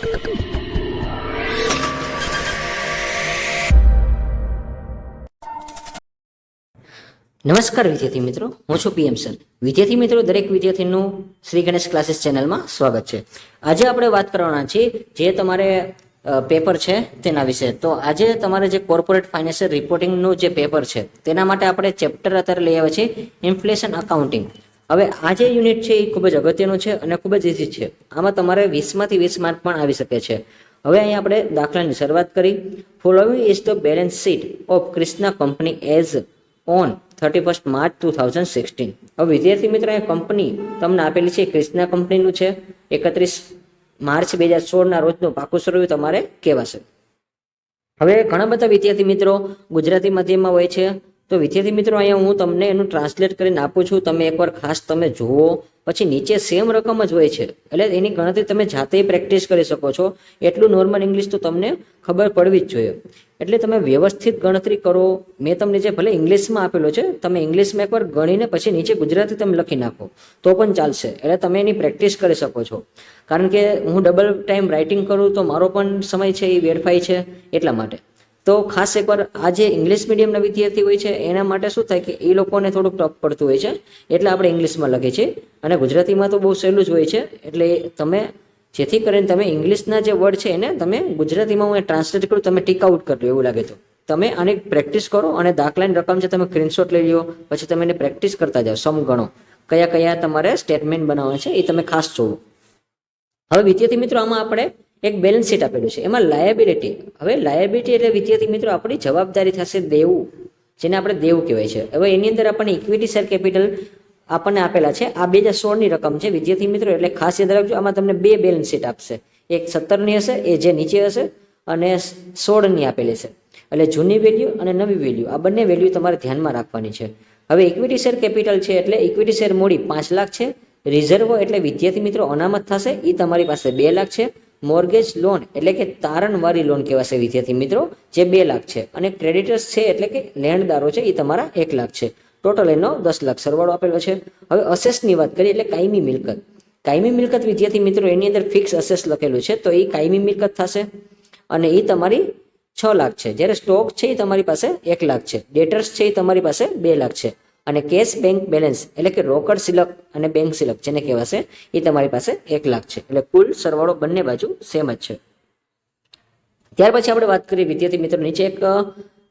નમસ્કાર વિદ્યાર્થી મિત્રો, હું છું પીએમ સર. વિદ્યાર્થી મિત્રો, દરેક વિદ્યાર્થીનું શ્રી ગણેશ ક્લાસીસ ચેનલમાં સ્વાગત છે. આજે આપણે વાત કરવાના છીએ જે તમારે પેપર છે તેના વિશે. તો આજે તમારે જે કોર્પોરેટ ફાઇનાન્શિયલ રિપોર્ટિંગનું જે પેપર છે તેના માટે આપણે ચેપ્ટર અત્યારે લઈ આવ્યા છીએ ઇન્ફ્લેશન અકાઉન્ટિંગ. હવે આ જે યુનિટ છે એ ખૂબ જ અગત્યનું છે અને ખૂબ જ ઇઝી છે. આમાં તમારે 20માંથી 20 માર્ક પણ આવી શકે છે. હવે અહીં આપણે દાખલાની શરૂઆત કરી. Following is the balance sheet of Krishna company as on 31 March 2016. હવે વિદ્યાર્થી મિત્રો, એ કંપની તમને આપેલી છે ક્રિષ્ના કંપનીનું છે. 31 માર્ચ 2016 રોજનું પાકું સરવૈયું તમારે કહેવાશે. હવે ઘણા બધા વિદ્યાર્થી મિત્રો ગુજરાતી માધ્યમમાં હોય છે. તો વિદ્યાર્થી મિત્રો, અહીંયા હું તમને એનું ટ્રાન્સલેટ કરીને આપું છું. તમે એકવાર ખાસ તમે જુઓ. પછી નીચે સેમ રકમ જ હોય છે, એટલે એની ગણતરી તમે જાતે પ્રેક્ટિસ કરી શકો છો. એટલું નોર્મલ ઇંગ્લિશ તો તમને ખબર પડવી જ જોઈએ. એટલે તમે વ્યવસ્થિત ગણતરી કરો. મેં તમને જે ભલે ઇંગ્લિશમાં આપેલો છે, તમે ઇંગ્લિશમાં એકવાર ગણીને પછી નીચે ગુજરાતી તમે લખી નાખો તો પણ ચાલશે. એટલે તમે એની પ્રેક્ટિસ કરી શકો છો. કારણ કે હું ડબલ ટાઈમ રાઇટિંગ કરું તો મારો પણ સમય છે એ વેડફાય છે. એટલા માટે તો ખાસ એકવાર આ જે ઇંગ્લિશ મીડિયમના વિદ્યાર્થી હોય છે એના માટે શું થાય કે એ લોકોને થોડુંક ટફ પડતું હોય છે, એટલે આપણે ઇંગ્લિશમાં લખીએ છીએ. અને ગુજરાતીમાં તો બહુ સહેલું જ હોય છે. એટલે તમે જેથી કરીને તમે ઇંગ્લિશના જે વર્ડ છે એને તમે ગુજરાતીમાં હું ટ્રાન્સલેટ કરું, તમે ટીક આઉટ કરજો. એવું લાગે તો તમે આની પ્રેક્ટિસ કરો અને દાખલાની રકમ છે તમે સ્ક્રીનશોટ લઈ લો. પછી તમે એને પ્રેક્ટિસ કરતા જાઓ. સમ ગણો, કયા કયા તમારે સ્ટેટમેન્ટ બનાવવા છે એ તમે ખાસ જોવો. હવે વિદ્યાર્થી મિત્રો, આમાં આપણે એક બેલેન્સ શીટ આપેલું છે, એમાં લાયબિલિટી. હવે લાયબિલિટી એટલે વિદ્યાર્થી મિત્રો આપણી જવાબદારી થશે દેવું, જેને આપણે દેવું કહેવાય છે. હવે એની અંદર આપણને ઇક્વિટી શેર કેપિટલ આપણને આપેલા છે. આ 2016ની રકમ છે વિદ્યાર્થી મિત્રો, એટલે ખાસ યાદ રાખજો. આમાં તમને બે બેલેન્સ શીટ આપશે, એક 17ની હશે એ જે નીચે હશે, અને 16ની આપેલી છે. એટલે જૂની વેલ્યુ અને નવી વેલ્યુ, આ બંને વેલ્યુ તમારે ધ્યાનમાં રાખવાની છે. હવે ઇક્વિટી શેર કેપિટલ છે એટલે ઇક્વિટી શેર મૂડી 5 લાખ છે. રિઝર્વ એટલે વિદ્યાર્થી મિત્રો અનામત થશે, એ તમારી પાસે 2 લાખ છે. મોર્ગેજ લોન એટલે કે તારણવાળી લોન કહેવાશે વિદ્યાર્થી મિત્રો, જે 2 લાખ છે. અને ક્રેડિટર્સ છે એટલે કે લેણદારો છે એ તમારા 1 લાખ છે. ટોટલ એનો 10 લાખ સરવાળો આપેલો છે. હવે અસેસની વાત કરીએ એટલે કાયમી મિલકત. કાયમી મિલકત વિદ્યાર્થી મિત્રો એની અંદર ફિક્સ અસેસ લખેલું છે, તો એ કાયમી મિલકત થશે અને એ તમારી 6 લાખ છે. જ્યારે સ્ટોક છે એ તમારી પાસે 1 લાખ છે. ડેટર્સ છે એ તમારી પાસે 2 લાખ છે. અને કેશ બેંક બેલેન્સ એટલે કે રોકડ સિલક અને બેંક સિલક જેને કહેવાશે એ તમારી પાસે 1 લાખ છે. એટલે કુલ સરવાળો બંને બાજુ સેમ જ છે. ત્યાર પછી આપણે વાત કરીએ વિદ્યાર્થી મિત્રો, નીચે એક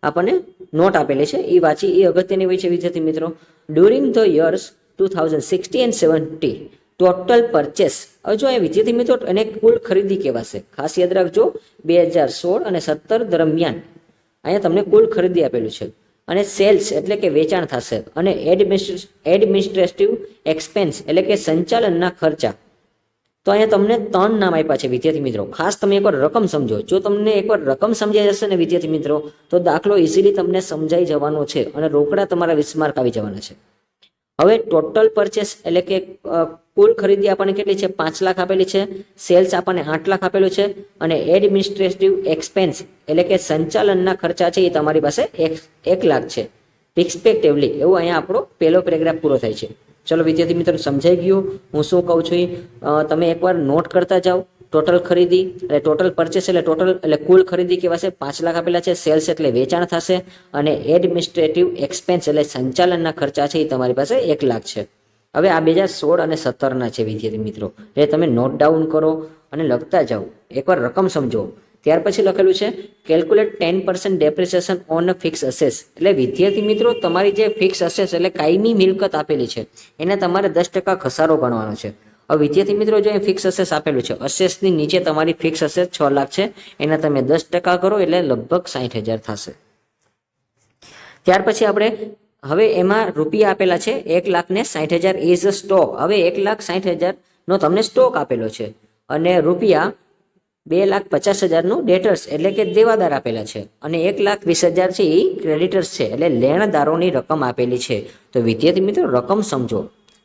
આપણને નોટ આપેલી છે, એ વાંચી, એ અગત્યની હોય છે વિદ્યાર્થી મિત્રો. During the years 2016 and 17 total purchase. હવે જો એ વિદ્યાર્થી મિત્રો એને કુલ ખરીદી કહેવાશે. ખાસ યાદ રાખજો, 2016 અને 17 દરમિયાન અહીંયા તમને કુલ ખરીદી આપેલું છે. અને સેલ્સ એટલે કે વેચાણ થશે. અને એડમિનિસ્ટ્રેટિવ એક્સપેન્સ એટલે કે સંચાલનના ખર્ચા. તો અહીંયા તમને 3 નામ આપ્યા છે વિદ્યાર્થી મિત્રો. ખાસ તમે એકવાર રકમ સમજો. જો તમને એકવાર રકમ સમજાઈ જશે ને વિદ્યાર્થી મિત્રો, તો દાખલો ઇઝીલી તમને સમજાઈ જવાનો છે અને રોકડા તમારા 20 માર્ક આવી જવાના છે. હવે ટોટલ પરચેસ એટલે કે કુલ ખરીદી આપણને કેટલી છે? 5 લાખ આપેલી છે. સેલ્સ આપણને 8 લાખ આપેલું છે. અને એડમિનિસ્ટ્રેટિવ એક્સપેન્સ એટલે કે સંચાલનના ખર્ચા છે એ તમારી પાસે 1 લાખ છે રિસ્પેક્ટિવલી. એવું અહીંયા આપણો પહેલો પેરેગ્રાફ પૂરો થાય છે. ચલો વિદ્યાર્થી મિત્રો, સમજાઈ ગયું હું શું કહું છું? તમે એકવાર નોટ કરતા જાઓ. ટોટલ ખરીદી એટલે ટોટલ પરચેસ એટલે ટોટલ એટલે કુલ ખરીદી કહેવાશે. 5 લાખ આપેલા છે. સેલ્સ એટલે વેચાણ થશે. અને એડમિનિસ્ટ્રેટિવ એક્સપેન્સ એટલે સંચાલનના ખર્ચા છે એ તમારી પાસે 1 લાખ છે. હવે આ 2016 અને 17ના છે વિદ્યાર્થી મિત્રો, એટલે તમે નોટ ડાઉન કરો અને લખતા જાઓ. એકવાર રકમ સમજો. ત્યાર પછી લખેલું છે calculate 10% depreciation on fix assess. એટલે વિદ્યાર્થી મિત્રો તમારી જે ફિક્સ અસેસ એટલે કાયમી મિલકત આપેલી છે એને તમારે 10% ઘસારો ગણવાનો છે. હવે વિદ્યાર્થી મિત્રો, જો એ ફિક્સ અસેસ આપેલું છે, અસેસની નીચે તમારી ફિક્સ અસેસ 6 લાખ છે, એના તમે 10% કરો એટલે લગભગ 60,000 થશે. ત્યાર પછી આપણે હવે એમાં રૂપિયા આપેલા છે 1,60,000 ઇઝ સ્ટોક. હવે 1,60,000 નો તમને સ્ટોક આપેલો છે અને રૂપિયા 2,50,000 નું ડેટર્સ એટલે કે દેવાદાર આપેલા છે. અને 1,20,000 છે એ ક્રેડિટર્સ છે એટલે લેણદારોની રકમ આપેલી છે. તો વિદ્યાર્થી મિત્રો રકમ સમજો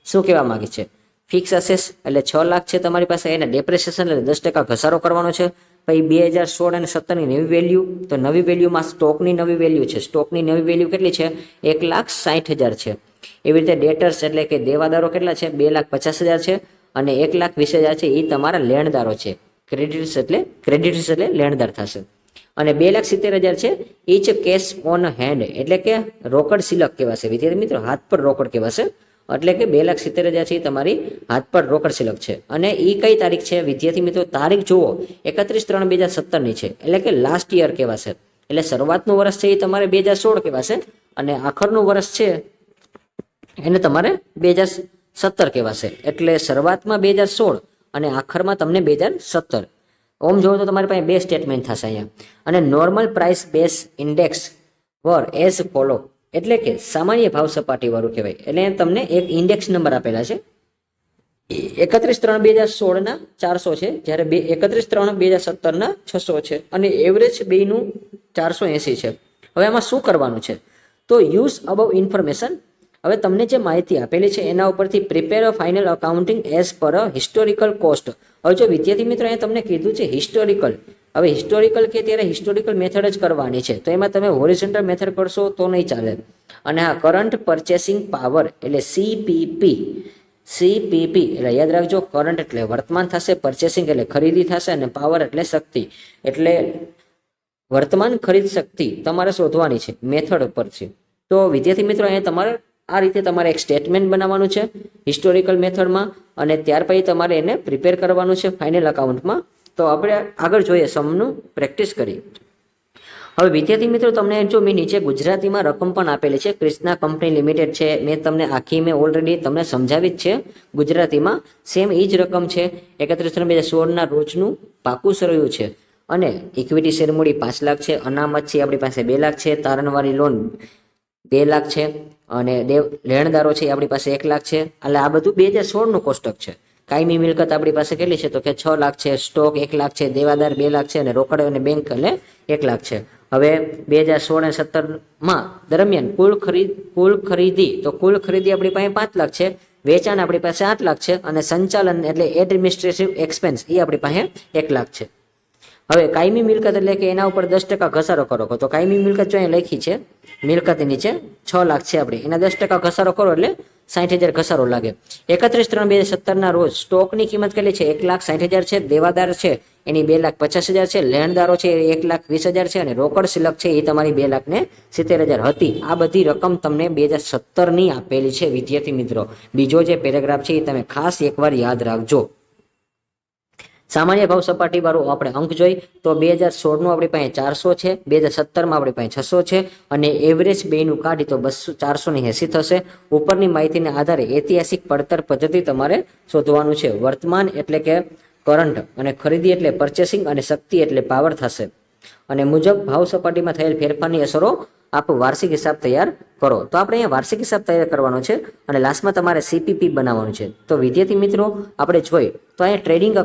શું કહેવા માંગે છે. ફિક્સ અસેસ એટલે 6 લાખ છે તમારી પાસે, એને ડેપ્રિસિએશન એટલે 10% ઘસારો કરવાનો છે. પછી 2016 અને 17ની નવી વેલ્યુ, તો નવી વેલ્યુમાં સ્ટોકની નવી વેલ્યુ છે. સ્ટોકની નવી વેલ્યુ કેટલી છે? 1,60,000 છે. એવી રીતે ડેટર્સ એટલે કે દેવાદારો કેટલા છે? 2,50,000 છે. અને 1,20,000 છે એ તમારા લેણદારો છે. ક્રેડિટર્સ એટલે લેણદાર થશે. અને 2,70,000 છે એ છે કેશ ઓન હેન્ડ એટલે કે રોકડ સિલક કહેવાશે વિદ્યાર્થી મિત્રો, હાથ પર રોકડ કહેવાશે. એટલે કે 2,70,000 છે એ તમારી હાથ પર રોકડ સિલક છે. અને એ કઈ તારીખ છે વિદ્યાર્થી મિત્રો, તારીખ જુઓ 31/3/2017 ની છે, એટલે કે લાસ્ટ યર કહેવાશે. એટલે શરૂઆતનું વર્ષ છે એ તમારે 2016 કહેવાશે અને આખરનું વર્ષ છે એને તમારે 2017 કહેવાશે. એટલે શરૂઆતમાં 2016 અને આખરમાં તમને 2017. ઓમ જોવો તો તમારી પાસે બે સ્ટેટમેન્ટ થશે અહીંયા. અને નોર્મલ પ્રાઇસ બેઝ ઇન્ડેક્સ વર એઝ ફોલો એટલે કે સામાન્ય ભાવ સપાટી વાળું કહેવાય. એટલે તમને એક ઇન્ડેક્સ નંબર આપેલા છે 31/3/2016 ના 400 છે, જ્યારે 31/3/2017 ના 600 છે અને એવરેજ બેનું 480 છે. હવે આમાં શું કરવાનું છે તો યુઝ અબવ ઇન્ફોર્મેશન. હવે તમને જે માહિતી આપેલી છે એના ઉપરથી prepare a final accounting as per a historical cost. હવે જો વિદ્યાર્થી મિત્રો અહીંયા તમને કીધું છે હિસ્ટોરિકલ, હવે હિસ્ટોરિકલ કે ત્યારે હિસ્ટોરિકલ મેથડ જ કરવાની છે, તો એમાં તમે હોરિઝોન્ટલ મેથડ કરશો તો નહીં ચાલે. અને આ કરંટ પરચેસિંગ પાવર એટલે સીપીપી એટલે યાદ રાખજો, કરંટ એટલે વર્તમાન થશે, પરચેસિંગ એટલે ખરીદી થશે અને પાવર એટલે શક્તિ. એટલે વર્તમાન ખરીદ શક્તિ તમારે શોધવાની છે મેથડ ઉપરથી. તો વિદ્યાર્થી મિત્રો અહીંયા તમારે આ રીતે તમારે એક સ્ટેટમેન્ટ બનાવવાનું છે હિસ્ટોરિકલ મેથડમાં અને ત્યાર પછી તમારે એને પ્રિપેર કરવાનું છે ફાઇનલ અકાઉન્ટમાં. તો આપણે આગળ જોઈએ સમનું પ્રેક્ટિસ કરી. હવે વિદ્યાર્થી મિત્રો તમને જો મેં નીચે ગુજરાતીમાં રકમ પણ આપેલી છે, ક્રિષ્ના કંપની લિમિટેડ છે, મેં તમને આખી મેં ઓલરેડી તમને સમજાવી જ છે ગુજરાતીમાં. સેમ એ જ રકમ છે 31/3/2016 ના રોજનું પાકું સરયું છે. અને ઇક્વિટી શેર મૂડી 5 લાખ છે, અનામત છે આપણી પાસે 2 લાખ છે, તારણવાળી લોન 2 લાખ છે અને લેણદારો છે આપણી પાસે 1 લાખ છે. એટલે આ બધું 2016 નું કોષ્ટક છે. કાયમી મિલકત આપણી પાસે કેટલી છે તો કે 6 લાખ છે, સ્ટોક 1 લાખ છે, દેવાદાર 2 લાખ છે અને રોકડ અને બેંક એટલે 1 લાખ છે. હવે 2016 અને 17 દરમિયાન કુલ ખરીદી આપણી પાસે 5 લાખ છે, વેચાણ આપણી પાસે 8 લાખ છે અને સંચાલન એટલે એડમિનિસ્ટ્રેટિવ એક્સપેન્સ એ આપણી પાસે 1 લાખ છે. હવે કાયમી મિલકત એટલે કે એના ઉપર 10% ઘસારો કરો, તો કાયમી મિલકત જો અહીંયા લખી છે મિલકતની નીચે 6 લાખ છે આપણી, એના 10% ઘસારો કરો એટલે 60,000 ઘસારો લાગે. 31/3/2017 ના રોજ સ્ટોકની કિંમત કેટલી છે 1,60,000 છે, દેવાદાર છે એની 2,50,000 છે, લેણદારો છે 1,20,000 છે અને રોકડ સિલક છે એ તમારી 2,70,000 હતી. આ બધી રકમ તમને 2017 ની આપેલી છે વિદ્યાર્થી મિત્રો. બીજો જે પેરેગ્રાફ છે એ તમે ખાસ એકવાર યાદ રાખજો. સામાન્ય ભાવ સપાટી વાળું આપણે અંક જોઈ તો 2016 નું આપણી પાસે 400 છે, 2017 માં આપણી પાસે 600 છે અને એવરેજ બેનું કાઢી તો 480 થશે. ઉપરની માહિતીને આધારે ઐતિહાસિક પડતર પદ્ધતિ તમારે શોધવાનું છે. વર્તમાન એટલે કે કરંટ અને ખરીદી એટલે પરચેસિંગ અને શક્તિ એટલે પાવર થશે. અને મુજબ ભાવ સપાટીમાં થયેલ ફેરફારની અસરો આપ વાર્ષિક હિસાબ તૈયાર કરો. તો આપણે અહીંયા વાર્ષિક હિસાબ તૈયાર કરવાનો છે અને લાસ્ટમાં તમારે સીપીપી બનાવવાનું છે. તો વિદ્યાર્થી મિત્રો આપણે જોઈએ તો અહીંયા ટ્રેડિંગ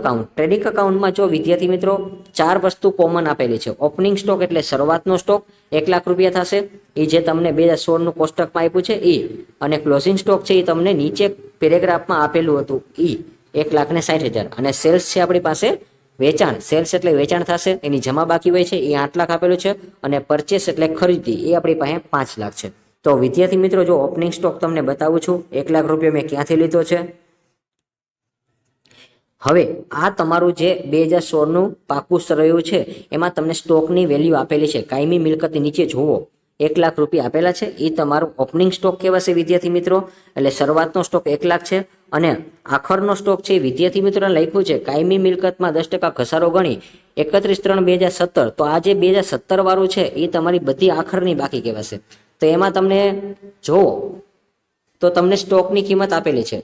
અકાઉન્ટમાં જો વિદ્યાર્થી મિત્રો 4 વસ્તુ કોમન આપેલી છે. ઓપનિંગ સ્ટોક એટલે શરૂઆતનો સ્ટોક 1 લાખ રૂપિયા થશે, એ જે તમને 2016 નું કોષ્ટકમાં આપ્યું છે એ. અને ક્લોઝિંગ સ્ટોક છે એ તમને નીચે પેરેગ્રાફમાં આપેલું હતું એ 1,60,000 અને સેલ્સ છે આપણી પાસે વેચાણ, સેલ્સ એટલે વેચાણ થશે એની જમા બાકી હોય છે એ 8 લાખ આપેલું છે અને પરચેસ એટલે ખરીદી એ આપણી પાસે 5 લાખ છે. તો વિદ્યાર્થી મિત્રો જો ઓપનિંગ સ્ટોક તમને બતાવું છું 1 લાખ રૂપિયા મેં ક્યાંથી લીધો છે. હવે આ તમારું જે 2016 નું પાકું સરયું છે એમાં તમને સ્ટોકની વેલ્યુ આપેલી છે. કાયમી મિલકતની નીચે જુઓ 1 લાખ રૂપિયા આપેલા છે, એ તમારું ઓપનિંગ સ્ટોક કહેવાશે વિદ્યાર્થી મિત્રો. એટલે શરૂઆતનો સ્ટોક 1 લાખ છે અને આખરનો સ્ટોક છે વિદ્યાર્થી મિત્રો લખ્યું છે કાયમી મિલકતમાં 10% ઘસારો ગણી 31/3/2017. તો આ જે 2017 વાળું છે એ તમારી બધી આખરની બાકી કહેવાશે. તો એમાં તમને જોવો તો તમને સ્ટોકની કિંમત આપેલી છે,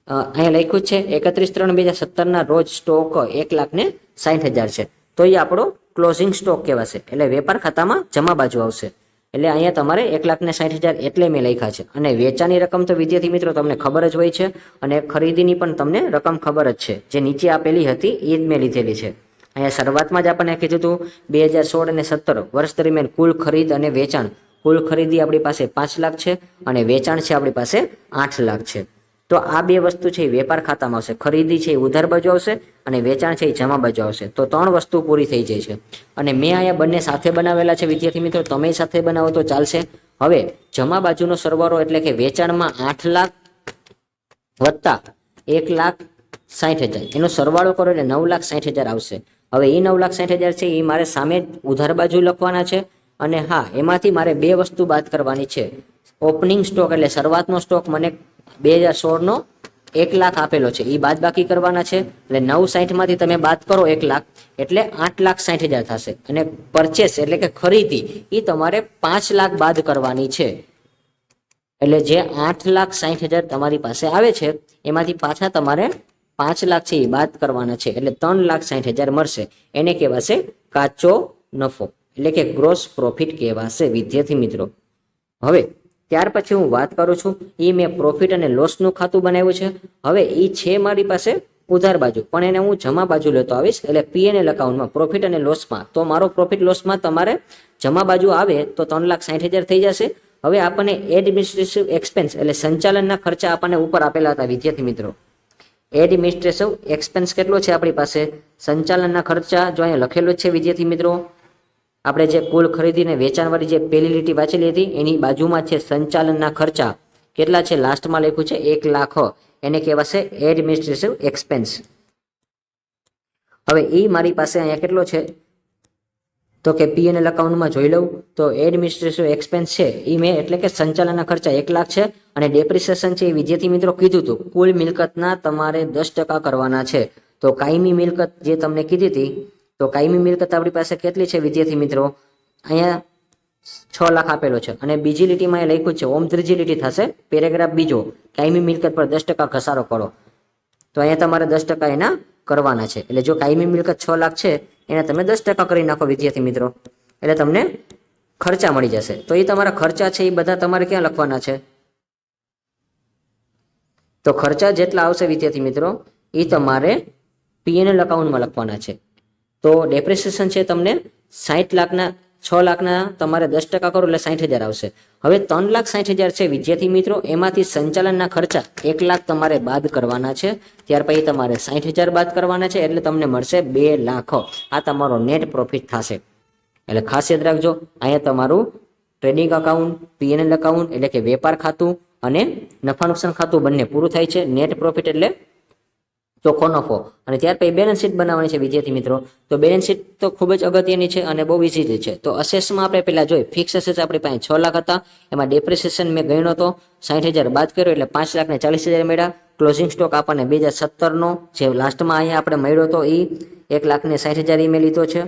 અહીંયા લખ્યું છે 31/3/2017 ના રોજ સ્ટોક 1,60,000 છે. તો એ આપણો ક્લોઝિંગ સ્ટોક કહેવાશે એટલે વેપાર ખાતામાં જમા બાજુ આવશે. એટલે અહીંયા તમારે 1,60,000 એટલે મેં લખ્યા છે. અને વેચાણની રકમ તો વિદ્યાર્થી મિત્રો તમને ખબર જ હોય છે અને ખરીદીની પણ તમને રકમ ખબર જ છે, જે નીચે આપેલી હતી એ જ મેં લીધેલી છે. અહીંયા શરૂઆતમાં જ આપણને કીધું હતું 2016 અને 17 વર્ષ દરમિયાન કુલ ખરીદ અને વેચાણ, કુલ ખરીદી આપણી પાસે 5 લાખ છે અને વેચાણ છે આપણી પાસે 8 લાખ છે. તો આ બે વસ્તુ છે એ વેપાર ખાતામાં આવશે, ખરીદી છે એ ઉધાર બાજુ આવશે અને વેચાણ છે એ જમા બાજુ આવશે. તો 3 વસ્તુ પૂરી થઈ જાય છે. અને મેં અહીંયા બંને સાથે બનાવેલા છે વિદ્યાર્થી મિત્રો, તમે સાથે બનાવો તો ચાલશે. હવે જમા બાજુનો સરવાળો એટલે કે વેચાણમાં 8 લાખ વત્તા 1,60,000 60,000, એનો સરવાળો કરો એટલે 9,60,000 આવશે. હવે એ 9,60,000 છે એ મારે સામે ઉધાર બાજુ લખવાના છે. અને હા, એમાંથી મારે બે વસ્તુ બાદ કરવાની છે. ઓપનિંગ સ્ટોક એટલે શરૂઆતનો સ્ટોક મને 2016નો 1,00,000 આપેલો છે, એ બાદ બાકી કરવાના છે. એટલે 960 માંથી તમે બાદ કરો 1,00,000 એટલે 8,60,000 થશે. અને પરચેસ એટલે કે ખરીદી એ તમારે 5,00,000 બાદ કરવાની છે. એટલે જે 8,60,000 તમારી પાસે આવે છે એમાંથી પાછા તમારે 5,00,000 છે એ બાદ કરવાના છે. એટલે 3,60,000 મળશે. એને કહેવાશે કાચો નફો, એટલે કે ગ્રોસ પ્રોફિટ કહેવાશે વિદ્યાર્થી મિત્રો. હવે ત્યાર પછી હું વાત કરું છું, એ મેં પ્રોફિટ અને લોસનું ખાતું બનાવ્યું છે. હવે એ છે મારી પાસે ઉધાર બાજુ, પણ એને હું જમા બાજુ લેતો આવીશ. એટલે P&L એકાઉન્ટમાં પ્રોફિટ અને લોસમાં, તો મારો પ્રોફિટ લોસમાં તમારે જમા બાજુ આવે તો 3,60,000 થઈ જશે. હવે આપણને એડમિનિસ્ટ્રેટિવ એક્સપેન્સ એટલે સંચાલનના ખર્ચા આપણને ઉપર આપેલા હતા વિદ્યાર્થી મિત્રો. એડમિનિસ્ટ્રેટિવ એક્સપેન્સ કેટલો છે આપણી પાસે? સંચાલનના ખર્ચા જો અહીંયા લખેલો જ છે વિદ્યાર્થી મિત્રો. આપણે જે કુલ ખરીદીને વેચાણવાળી જે પહેલી લીટી વાંચેલી હતી એની બાજુમાં છે સંચાલનના ખર્ચા. કેટલા છે? લાસ્ટમાં લખ્યું છે 1,00,000. એને કહેવાશે એડમિનિસ્ટ્રેટિવ એક્સપેન્સ. હવે એ મારી પાસે અહીંયા કેટલો છે તો કે P&L એકાઉન્ટમાં જોઈ લઉં તો એડમિનિસ્ટ્રેટિવ એક્સપેન્સ છે એ મેં એટલે કે સંચાલનના ખર્ચા 1,00,000 છે. અને ડેપ્રિસિએશન છે એ વિદ્યાર્થી મિત્રો કીધું હતું કુલ મિલકતના તમારે 10% કરવાના છે. તો કાયમી મિલકત જે તમને કીધી હતી, તો કાયમી મિલકત આપણી પાસે કેટલી છે વિદ્યાર્થી મિત્રો? અહીંયા 6,00,000 આપેલો છે. અને બીજી લીટીમાં એ લખ્યું છે, ઓમ ત્રીજી લીટી થશે પેરેગ્રાફ બીજો, કાયમી મિલકત પર 10% ઘસારો કરો. તો અહીંયા તમારે 10% એના કરવાના છે. એટલે જો કાયમી મિલકત 6,00,000 છે એને તમે 10% કરી નાખો વિદ્યાર્થી મિત્રો, એટલે તમને ખર્ચા મળી જશે. તો એ તમારા ખર્ચા છે એ બધા તમારે ક્યાં લખવાના છે? તો ખર્ચા જેટલા આવશે વિદ્યાર્થી મિત્રો એ તમારે P&L એકાઉન્ટમાં લખવાના છે. તો ડેપ્રિસિએશન છે તમને 60,00,000ના 6,00,000ના તમારે 10% કરો એટલે 60,000 આવશે. હવે 3,60,000 છે વિદ્યાર્થી મિત્રો, એમાંથી સંચાલનના ખર્ચા 1,00,000 તમારે બાદ કરવાના છે. ત્યાર પછી તમારે 60,000 બાદ કરવાના છે, એટલે તમને મળશે 2,00,000. આ તમારો નેટ પ્રોફિટ થશે. એટલે ખાસ યાદ રાખજો, અહીંયા તમારું ટ્રેડિંગ એકાઉન્ટ, P&L એકાઉન્ટ એટલે કે વેપાર ખાતું અને નફા નુકસાન ખાતું બંને પૂરું થાય છે. નેટ પ્રોફિટ એટલે ચોખ્ખો નફો. અને ત્યાર પછી બેલેન્સ શીટ બનાવવાની છે વિદ્યાર્થી મિત્રો. તો બેલેન્સ શીટ તો ખૂબ જ અગત્યની છે અને બહુ ઇઝી છે. તો અસેસમાં આપણે પહેલા જોઈએ, ફિક્સ અસેસ આપણી પાસે 6,00,000 હતા, એમાં ડેપ્રિસિએશન મેં ગણ્યો તો 60,000 બાદ કર્યો એટલે 5,40,000 મળ્યા. ક્લોઝિંગ સ્ટોક આપણને 2017નો જે લાસ્ટમાં અહીંયા આપણે મળ્યો હતો એ 1,60,000 મેં લીધો છે,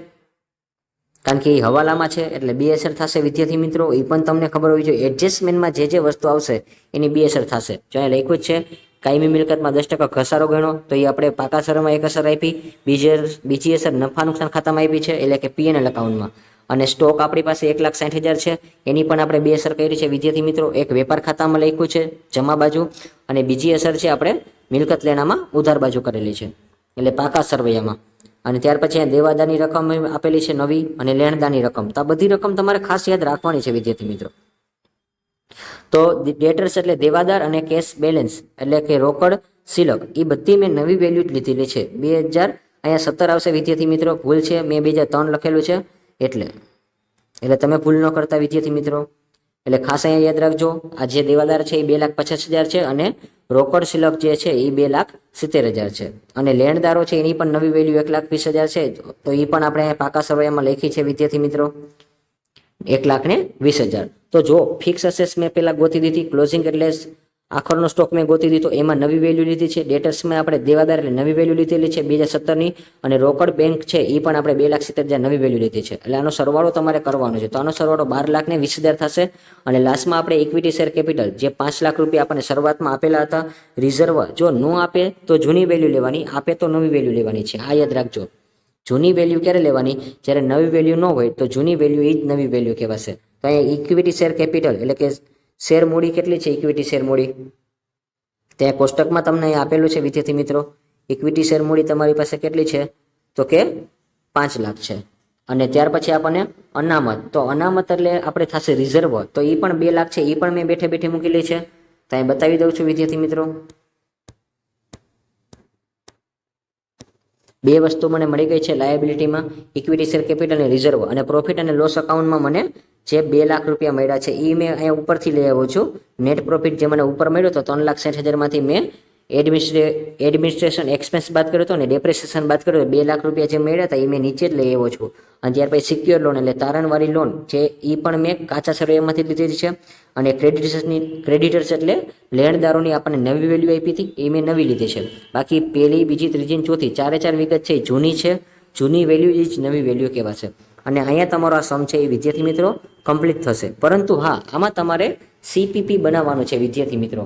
કારણ કે એ હવાલામાં છે એટલે BSR થશે વિદ્યાર્થી મિત્રો. એ પણ તમને ખબર હોવી જોઈએ. એડજસ્ટમેન્ટમાં જે વસ્તુ આવશે એની BSR થશે. જો અહીંયા લખ્યું જ છે કાયમી મિલકતમાં 10% ઘસારો ગણો, તો એ આપણે પાકા સરમાં એક અસર આપી. બીજી અસર નફા નુકસાન ખાતામાં આપી છે, એટલે કે P&L એકાઉન્ટમાં. અને સ્ટોક આપણી પાસે 1,60,000 છે, એની પણ આપણે બે અસર કરી છે વિદ્યાર્થી મિત્રો. એક વેપાર ખાતામાં લખ્યું છે જમા બાજુ, અને બીજી અસર છે આપણે મિલકત લેણામાં ઉધાર બાજુ કરેલી છે, એટલે પાકા સરવૈયામાં. અને ત્યાર પછી દેવાદારની રકમ આપેલી છે નવી, અને લેણદારની રકમ. તો આ બધી રકમ તમારે ખાસ યાદ રાખવાની છે વિદ્યાર્થી મિત્રો. તો ડેટર્સ એટલે દેવાદાર અને કેશ બેલેન્સ એટલે કે રોકડ શિલક, એ બધી મેં નવી વેલ્યુ લીધેલી છે. 2017 આવશે વિદ્યાર્થી મિત્રો, ભૂલ છે મેં 2003 લખેલું છે એટલે તમે ભૂલ ન કરતા વિદ્યાર્થી મિત્રો. એટલે ખાસ અહીંયા યાદ રાખજો, આ જે દેવાદાર છે એ 2,50,000 છે, અને રોકડ શિલક જે છે એ 2,70,000 છે. અને લેણદારો છે એની પણ નવી વેલ્યુ 1,20,000 છે, તો એ પણ આપણે પાકા સરવૈયામાં લખી છે વિદ્યાર્થી મિત્રો 1,20,000. તો જો ફિક્સ અસેસ મેં પેલા ગોતી દીધી, ક્લોઝિંગ એટલે આખરનો સ્ટોક મેં ગોતી દીધો, એમાં નવી વેલ્યુ લીધી છે. ડેટર્સમાં આપણે દેવાદાર એટલે નવી વેલ્યુ લીધેલી છે 2017ની, અને રોકડ બેંક છે એ પણ આપણે 2,70,000 નવી વેલ્યુ લીધી છે. એટલે આનો સરવાળો તમારે કરવાનો છે. તો આનો સરવાળો 12,20,000 થશે. અને લાસ્ટમાં આપણે ઇક્વિટી શેર કેપિટલ જે 5,00,000 રૂપિયા આપણને શરૂઆતમાં આપેલા હતા, રિઝર્વ જો ન આપે તો જૂની વેલ્યુ લેવાની, આપે તો નવી વેલ્યુ લેવાની છે. આ યાદ રાખજો, જૂની વેલ્યુ ક્યારે લેવાની? જ્યારે નવી વેલ્યુ ન હોય તો જૂની વેલ્યુ એ જ નવી વેલ્યુ કહેવાશે. તો અહીંયા ઇક્વિટી શેર કેપિટલ એટલે કે શેર મૂડી કેટલી છે? ઇક્વિટી શેર મૂડી ત્યાં કોષ્ટકમાં તમને આપેલું છે વિદ્યાર્થી મિત્રો. ઇક્વિટી શેર મૂડી તમારી પાસે કેટલી છે? તો કે 5,00,000 છે. અને ત્યાર પછી આપણને અનામત, તો અનામત એટલે આપણે થશે રિઝર્વ, તો એ પણ 2,00,000 છે, એ પણ મેં બેઠે બેઠે મૂકેલી છે. તો અહીં બતાવી દઉં છું વિદ્યાર્થી મિત્રો. બે વસ્તુ મને મળી ગઈ છે લાયબિલિટીમાં, ઇક્વિટી શેર કેપિટલ અને રિઝર્વ. અને પ્રોફિટ અને લોસ અકાઉન્ટમાં મને જે 2,00,000 રૂપિયા મળ્યા છે એ મેં અહીંયા ઉપરથી લઈ આવ્યો છું. નેટ પ્રોફિટ જે મને ઉપર મળ્યો તો 3,60,000 માંથી મેં એડમિનિસ્ટ્રેશન એક્સપેન્સ બાદ કર્યો હતો અને ડેપ્રેશિએશન બાદ કર્યો તો 2 લાખ રૂપિયા જે મળ્યા હતા એ મેં નીચે જ લઈ આવ્યો છું. અને ત્યાર પછી સિક્યોર લોન એટલે તારણવાળી લોન જે એ પણ મેં કાચા સરવૈયામાંથી લીધેલી છે. અને ક્રેડિટર્સ એટલે લેણદારોની આપણને નવી વેલ્યુ આપી હતી એ મેં નવી લીધી છે. બાકી પહેલી, બીજી, ત્રીજી અને ચોથી 4 વિગત છે એ જૂની છે. જૂની વેલ્યુ એ જ નવી વેલ્યુ કહેવાશે. અને અહીંયા તમારો આ સમ છે એ વિદ્યાર્થી મિત્રો કમ્પ્લીટ થશે. પરંતુ હા, આમાં તમારે CPP બનાવવાનું છે વિદ્યાર્થી મિત્રો.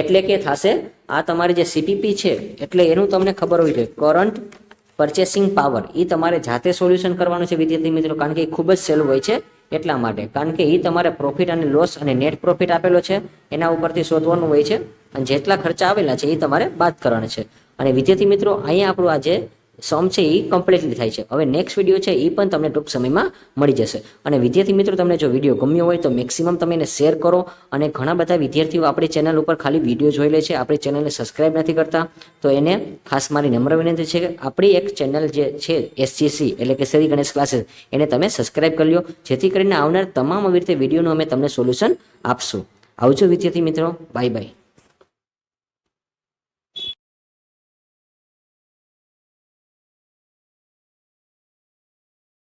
એટલે કે થશે આ તમારી જે CPP છે એટલે એનું તમને ખબર હોવી જોઈએ, કરંટ પરચેસિંગ પાવર. એ તમારે જાતે સોલ્યુશન કરવાનું છે વિદ્યાર્થી મિત્રો, કારણ કે એ ખૂબ જ સહેલું હોય છે એટલા માટે. કારણ કે એ તમારે પ્રોફિટ અને લોસ અને નેટ પ્રોફિટ આપેલો છે એના ઉપરથી શોધવાનું હોય છે. અને જેટલા ખર્ચા આવેલા છે એ તમારે બાદ કરવાના છે. અને વિદ્યાર્થી મિત્રો અહીંયા આપણું આ જે સમ છે એ કમ્પ્લીટલી થાય છે. હવે નેક્સ્ટ વિડીયો છે એ પણ તમને ટૂંક સમયમાં મળી જશે. અને વિદ્યાર્થી મિત્રો તમને જો વિડીયો ગમ્યો હોય તો મેક્સિમમ તમે એને શેર કરો. અને ઘણા બધા વિદ્યાર્થીઓ આપણી ચેનલ ઉપર ખાલી વિડીયો જોઈ લે છે, આપણી ચેનલને સબસ્ક્રાઇબ નથી કરતા. તો એને ખાસ મારી નમ્ર વિનંતી છે કે આપણી એક ચેનલ જે છે SGC એટલે કે શ્રી ગણેશ ક્લાસીસ એને તમે સબસ્ક્રાઇબ કરી લો, જેથી કરીને આવનાર તમામ આવી રીતે વિડીયોનું અમે તમને સોલ્યુશન આપશું. આવજો વિદ્યાર્થી મિત્રો, બાય બાય.